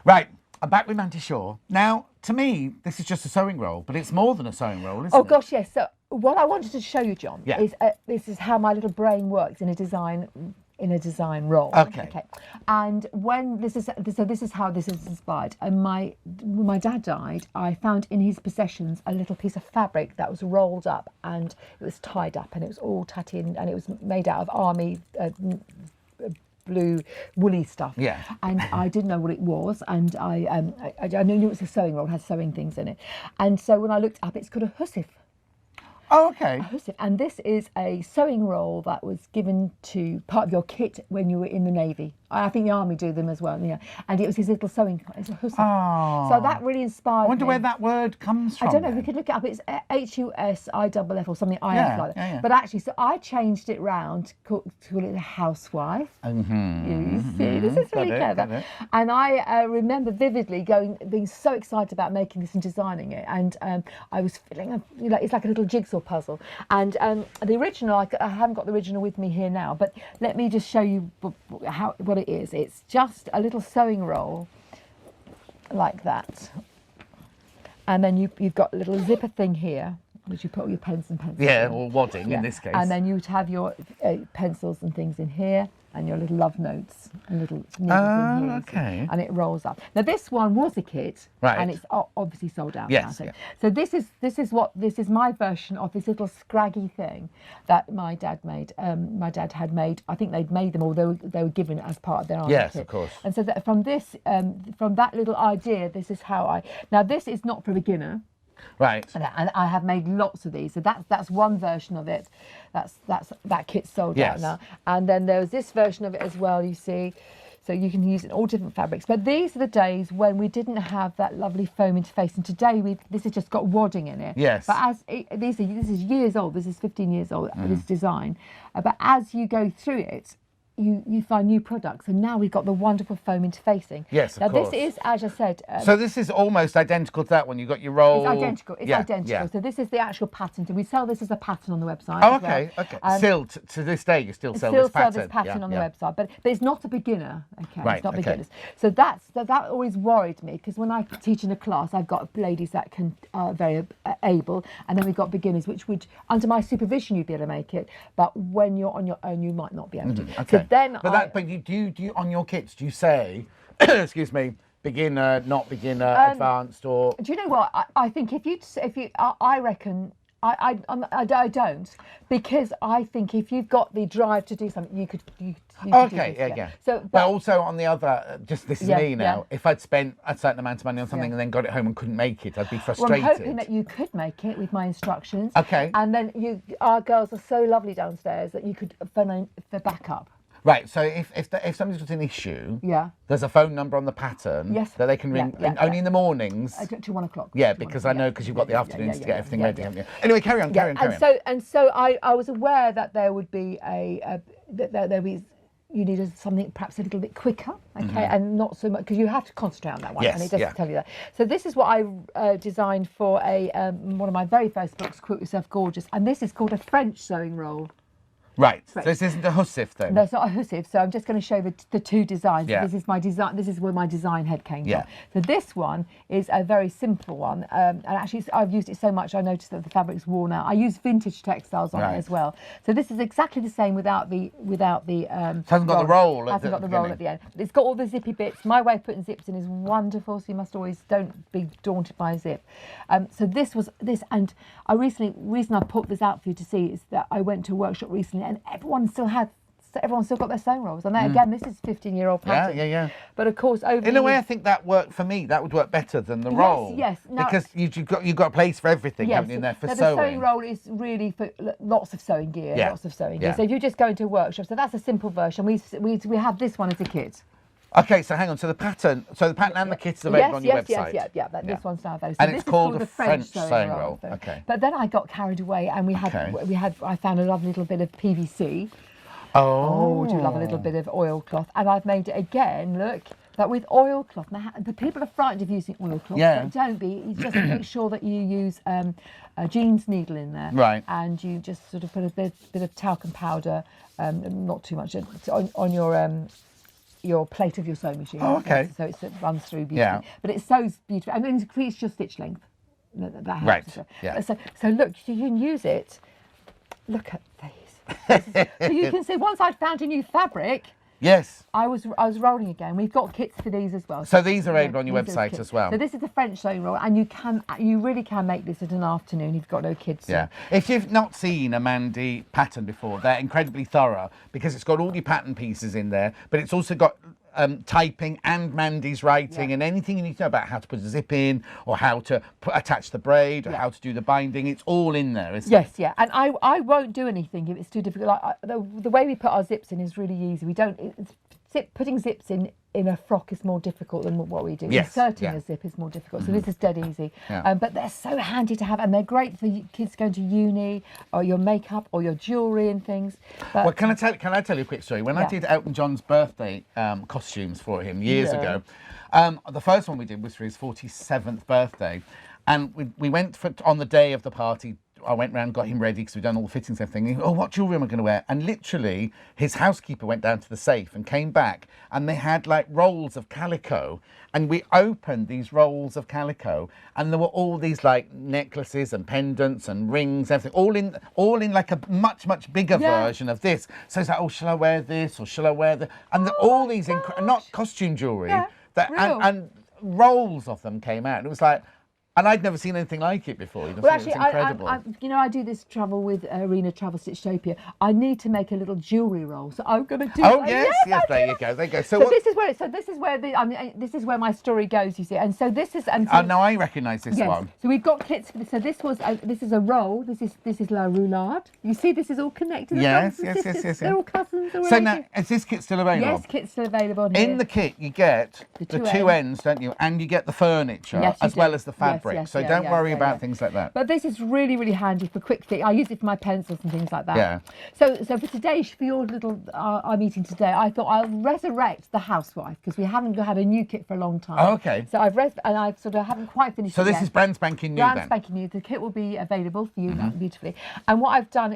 Right, I'm back with Mandy Shaw. Now, to me, this is just a sewing roll, but it's more than a sewing roll, isn't it? Oh gosh, yes. So what I wanted to show you, John, is this is how my little brain works in a design roll. Okay. And when this is how this is inspired. And when my dad died, I found in his possessions a little piece of fabric that was rolled up and it was tied up and it was all tatty and it was made out of army blue woolly stuff. Yeah. And I didn't know what it was, and I knew it was a sewing roll, it had sewing things in it. And so when I looked up, it's called a hussif. Oh, okay. And this is a sewing roll that was given to part of your kit when you were in the Navy. I think the Army do them as well, yeah. And it was his little sewing, it's a hussif. Oh. So that really inspired me. I wonder where that word comes from. I don't know, then. we could look it up. It's HUSIFF or something, IF like that. Yeah. But actually, so I changed it round to call it a housewife. You see, this is really clever. And I remember vividly being so excited about making this and designing it. And I was feeling, it's like a little jigsaw puzzle. And the original, I haven't got the original with me here now, but let me just show you what it is. It's just a little sewing roll like that. And then you've got a little zipper thing here, which you put all your pens and pencils in. or wadding in this case. And then you'd have your pencils and things in here, and your little love notes and little needles in here. Okay. And it rolls up. Now this one was a kit, right, and it's obviously sold out yes, now. So this is my version of this little scraggy thing that my dad made. My dad had made. I think they'd made them, or they were given as part of their army yes, kit. of course. And so from that little idea, this is how now this is not for a beginner. Right. And I have made lots of these. So that's one version of it. That kit's sold out now. And then there's this version of it as well, you see. So you can use it in all different fabrics. But these are the days when we didn't have that lovely foam interface. And today this has just got wadding in it. Yes. But this is years old. This is 15 years old, this design. But as you go through it, you find new products, and now we've got the wonderful foam interfacing. Yes, of course. This is, as I said... so this is almost identical to that one. You've got your roll... It's identical. It's identical. Yeah. So this is the actual pattern. We sell this as a pattern on the website. Oh, okay, okay. Still, to this day, you still sell this pattern. Still sell this pattern on the website, but it's not a beginner. Okay, right, it's not beginners. So that always worried me, because when I teach in a class, I've got ladies that are very able, and then we've got beginners, which would, under my supervision, you'd be able to make it, but when you're on your own, you might not be able to. Okay. So then But you do on your kits, do you say, excuse me, beginner, not beginner, advanced, or? Do you know what? I think if you, I reckon. I don't, because I think if you've got the drive to do something, you could do this, yeah. So, but also on the other, just this is me now. If I'd spent a certain amount of money on something and then got it home and couldn't make it, I'd be frustrated. Well, I'm hoping that you could make it with my instructions. Okay. And then our girls are so lovely downstairs that you could phone for backup. Right, so if somebody's got an issue, there's a phone number on the pattern that they can ring only in the mornings. To 1 o'clock. Yeah, because I know you've got the afternoons to get everything ready, haven't you? Anyway, carry on. And so I was aware that there would be you needed something perhaps a little bit quicker, and not so much, because you have to concentrate on that one, and it doesn't tell you that. So this is what I designed for one of my very first books, Quote Yourself Gorgeous, and this is called a French sewing roll. Right. So this isn't a hussif then? No, it's not a hussif. So I'm just going to show the two designs. Yeah. This is my design. This is where my design head came from. So this one is a very simple one, and actually I've used it so much I noticed that the fabric's worn out. I use vintage textiles on it as well. So this is exactly the same without the. It hasn't got the roll. Hasn't got the roll at the end. It's got all the zippy bits. My way of putting zips in is wonderful. So you must always don't be daunted by a zip. So this was this, and reason I put this out for you to see is that I went to a workshop recently, and everyone's still got their sewing rolls, and again, this is 15-year-old pattern. Yeah. But of course, in a way, I think that worked for me. That would work better than the roll. Yes. Now, because you've got a place for everything, haven't you, in there for sewing. The sewing roll is really for lots of sewing gear. Lots of sewing gear. So if you just go into a workshop, so that's a simple version. We have this one as a kit. Okay, so hang on. So the pattton and the kit's available on your website. This one's now available. And it's called a French sewing roll. Okay. But then I got carried away, and I found a lovely little bit of PVC. Oh, do love a little bit of oilcloth, and I've made it again. Look, that with oilcloth. Now, the people are frightened of using oilcloth. But don't be. You just make sure that you use a jeans needle in there, right? And you just sort of put a bit of talcum powder, not too much, on your your plate of your sewing machine. Oh, okay. So it runs through beautifully. But it sews beautifully, and then it increases your stitch length. That helps. Right. Yeah. So look, you can use it. Look at these. So you can see once I'd found a new fabric. Yes. I was rolling again. We've got kits for these as well. So these are available on your website as well. So this is the French sewing roll, and you really can make this at an afternoon if you've got no kids. Yeah. If you've not seen a Mandy pattern before, they're incredibly thorough because it's got all your pattern pieces in there, but it's also got typing and Mandy's writing and anything you need to know about how to put a zip in or how to attach the braid or how to do the binding. It's all in there, isn't it? Yes, yeah. And I won't do anything if it's too difficult. Like, the way we put our zips in is really easy. We don't. Putting zips in a frock is more difficult than what we do. Yes, Inserting a zip is more difficult. So this is dead easy. Yeah. But they're so handy to have, and they're great for kids going to uni or your makeup or your jewellery and things. But, well, can I tell you a quick story? When I did Elton John's birthday costumes for him years ago, the first one we did was for his 47th birthday, and we went on the day of the party. I went round, got him ready because we'd done all the fittings and everything. Oh, what jewellery am I going to wear? And literally, his housekeeper went down to the safe and came back, and they had like rolls of calico. And we opened these rolls of calico, and there were all these like necklaces and pendants and rings, everything, all in like a much bigger version of this. So it's like, oh, shall I wear this or shall I wear that? And all these not costume jewellery, and rolls of them came out. And it was like. And I'd never seen anything like it before. Well, actually, it's incredible. I do this travel with Arena Travel Stitchtopia. I need to make a little jewellery roll, so I'm going to do. Oh yes, there you go. So this is where my story goes. You see, and so this is. And so, no, I recognise this one. So we've got kits for this. So this is a roll. This is La Roulade. You see, this is all connected. Yes. They're all cousins. So now, is this kit still available? Yes, kit's still available here. In the kit, you get the two ends, don't you? And you get the furniture as well as the fabric. So don't worry about things like that. But this is really, really handy for quick things. I use it for my pencils and things like that. Yeah. So for today, for your little our meeting today, I thought I'll resurrect the Housewife because we haven't had a new kit for a long time. Oh, okay. So I sort of haven't quite finished. So this is brand spanking new. Brand spanking new. The kit will be available for you beautifully. And what I've done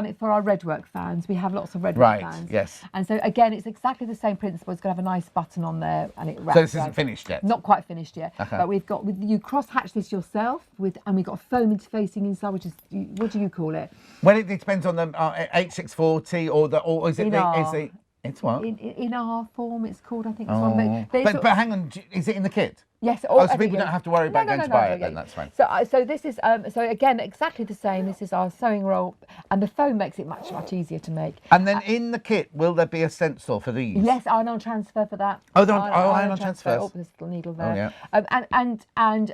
it for our Redwork fans. We have lots of Redwork fans. Right. Yes. And so again, it's exactly the same principle. It's going to have a nice button on there, and it wraps. So this isn't finished yet. Not quite finished yet. But you cross hatch this yourself and we've got foam interfacing inside, which is, what do you call it? Well, it depends on the H640 or is it it's what? In our form, it's called, I think. But hang on, is it in the kit? Yes. So people don't have to worry about going to buy it then, that's fine. So this is, so again, exactly the same. This is our sewing roll, and the foam makes it much easier to make. And then in the kit, will there be a stencil for these? Yes, iron-on transfer for that. Iron-on transfer. Oh, there's a little needle there. Oh, yeah.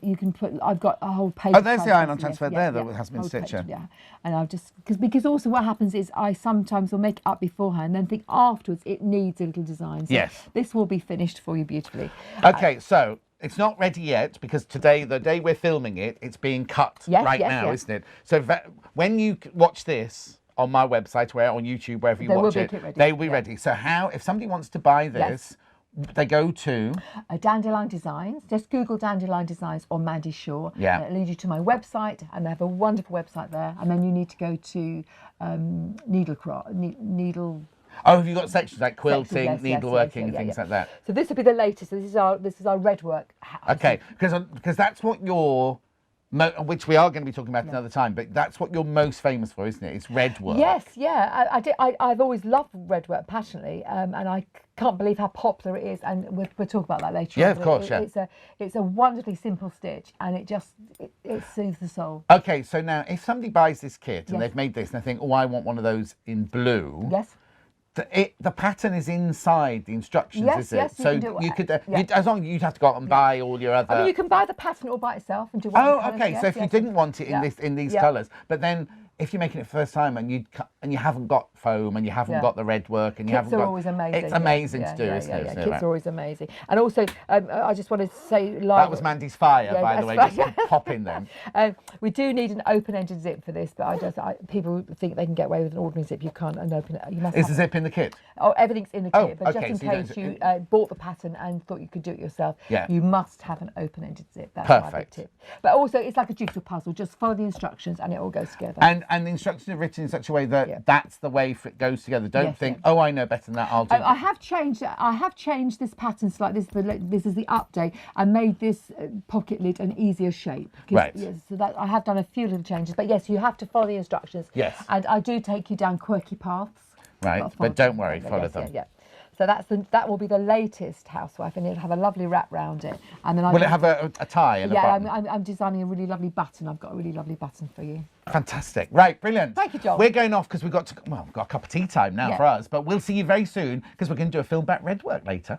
You can put, I've got a whole page. Oh, there's the iron-on transfer there that has been stitched. Yeah, and I've just, because also what happens is I sometimes will make it up beforehand and then think afterwards it needs a little design. So yes. This will be finished for you beautifully. Okay, so it's not ready yet because today, the day we're filming it, it's being cut now, isn't it? So when you watch this on my website, on YouTube, wherever you watch it, they will be ready. So if somebody wants to buy this, they go to Dandelion Designs. Just Google Dandelion Designs or Mandy Shaw. Yeah. And it'll lead you to my website, and they have a wonderful website there. And then you need to go to needle. Oh, have you got sections like quilting, needleworking, things like that? So this will be the latest. So this is our Redwork house. Okay, because that's what you're, which we are going to be talking about another time, but that's what you're most famous for, isn't it? It's Redwork. Yes, yeah. I've always loved Redwork passionately, and I can't believe how popular it is. And we'll talk about that later. Yeah, of course. It's a wonderfully simple stitch, and it soothes the soul. Okay, so now if somebody buys this kit and they've made this and they think, oh, I want one of those in blue. Yes. The pattern is inside the instructions, is it? Yes, so you could, as long as you'd have to go out and buy all your other. I mean, you can buy the pattern all by itself and do one. Oh, okay. So if you didn't want it in these colours, but then if you're making it first time and you haven't got foam and you haven't got the Redwork and you haven't got, kits are always amazing. It's amazing to do, isn't it? Yeah, kits are always amazing. And also, I just wanted to say, that was Mandy's fire, by the way. Just pop in them. We do need an open-ended zip for this, but people think they can get away with an ordinary zip. You can't open it. You must. Is the zip in the kit? Oh, everything's in the kit. But just in case you bought the pattern and thought you could do it yourself, you must have an open-ended zip. That's my big tip. But also, it's like a jigsaw puzzle. Just follow the instructions and it all goes together. And the instructions are written in such a way that that's the way it goes together. Don't think, oh, I know better than that. I'll do. I have changed this pattern slightly. This is the update. I made this pocket lid an easier shape. Right. Yes, so that I have done a few little changes, but yes, you have to follow the instructions. Yes. And I do take you down quirky paths. Right, but don't worry, follow them. Yeah. So that will be the latest Housewife, and it'll have a lovely wrap round it. And then will it have a tie and a button? I'm designing a really lovely button. I've got a really lovely button for you. Fantastic. Right, brilliant. Thank you, John. We're going off because we've got a cup of tea time now for us, but we'll see you very soon because we're going to do a film back red work later.